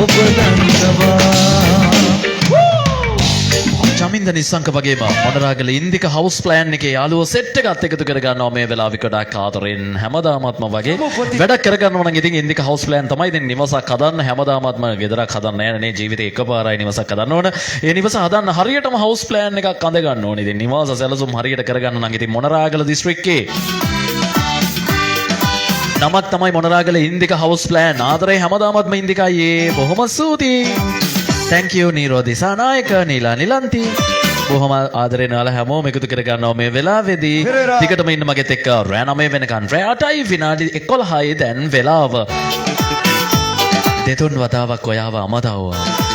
ඔබ දන්නවා චමින්ද නිසංක වගේම මොනරාගල ඉන්දික හවුස් ප්ලෑන් එකේ යාළුවෝ සෙට් එකත් එකතු කර ගන්නවා මේ වෙලාවේ ගොඩාක් ආදරෙන් හැමදාමත්ම වගේ වැඩක් කරගන්නවා නම් ඉතින් ඉන්දික හවුස් ප්ලෑන් තමයි ඉතින් නිවසක් හදන්න හැමදාමත්ම ගෙදරක් හදන්න නෑ නේ ජීවිතේ එකපාරයි නිවසක් හදන්න ඕන ඒ නිවස හදන්න හරියටම හවුස් ප්ලෑන් එකක් අඳ ගන්න ඕනේ ඉතින් නිවාස සැලසුම් හරියට කරගන්න නම් ඉතින් මොනරාගල දිස්ත්‍රික්කේ නමක් තමයි මොනරාගල ඉන්දික හවුස් ප්ලෑන් ආදරේ හැමදාමත්ම ඉන්දිකයි බොහොම ස්තුතියි Thank you Niro Disanaik Nila Nilanti බොහොම ආදරෙන් ඔයාලා හැමෝම එකතු කර ගන්නවා මේ වෙලාවේදී ටිකටම ඉන්න මගෙත් එක්ක රෑ 9 වෙනකන් රෑ 8යි විනාඩි 11යි දැන් වෙලාව දෙතුන් වතාවක් ඔයාව අමතවුවා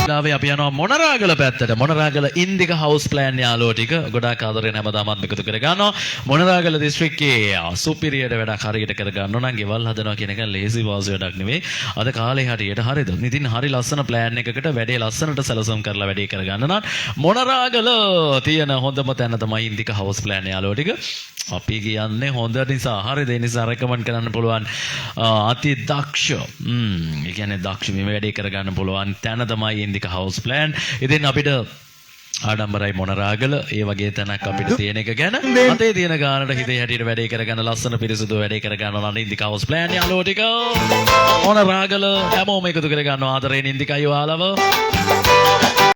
වෙලාවේ අපි යනවා මොනරාගල පැත්තට මොනරාගල ඉන්දික හවුස් ප්ලෑන් යාළුවෝ ටික ගොඩාක් ආදරෙන් හැමදාමත් එකතු කර ගන්නවා මොනරාගල දිස්ත්‍රික්කයේ සුපිරියට වැඩක් හරියට කර ගන්න නම් ගෙවල් හදනවා කියන එක ලේසි වාසි වැඩක් නෙවෙයි අද කාලේ හරියට හරියද ඉතින් හරි ලස්සන ප්ලෑන් එකකට වැඩේ ලස්සනට සැලසුම් කරලා වැඩේ කර ගන්න නම් මොනරාගල තියෙන හොඳම තැන තමයි ඉන්දික හවුස් ප්ලෑන් යාළුවෝ ටික අපි කියන්නේ හොඳ නිසා හරිද ඒ නිසා රෙකමන්ඩ් කරන්න පුළුවන් අති දක්ෂ ඒ කියන්නේ දක්ෂ මේ වැඩේ කර ගන්න පුළුවන් තැන තමයි ඉන්දික හවුස් ප්ලෑන් ඉතින් අපිට ආඩම්බරයි මොනරාගල ඒ වගේ තැනක් අපිට තියෙන එක ගැන අතේ තියෙන ගානට හිතේ හැටියට වැඩේ කරගන්න ලස්සන පිරිසුදු වැඩේ කරගන්න නම් ඉන්දික හවුස් ප්ලෑන් යාළුවෝ ටික මොනරාගල හැමෝම එකතු කර ගන්නවා ආදරයෙන් ඉන්දිකයි ඔයාලව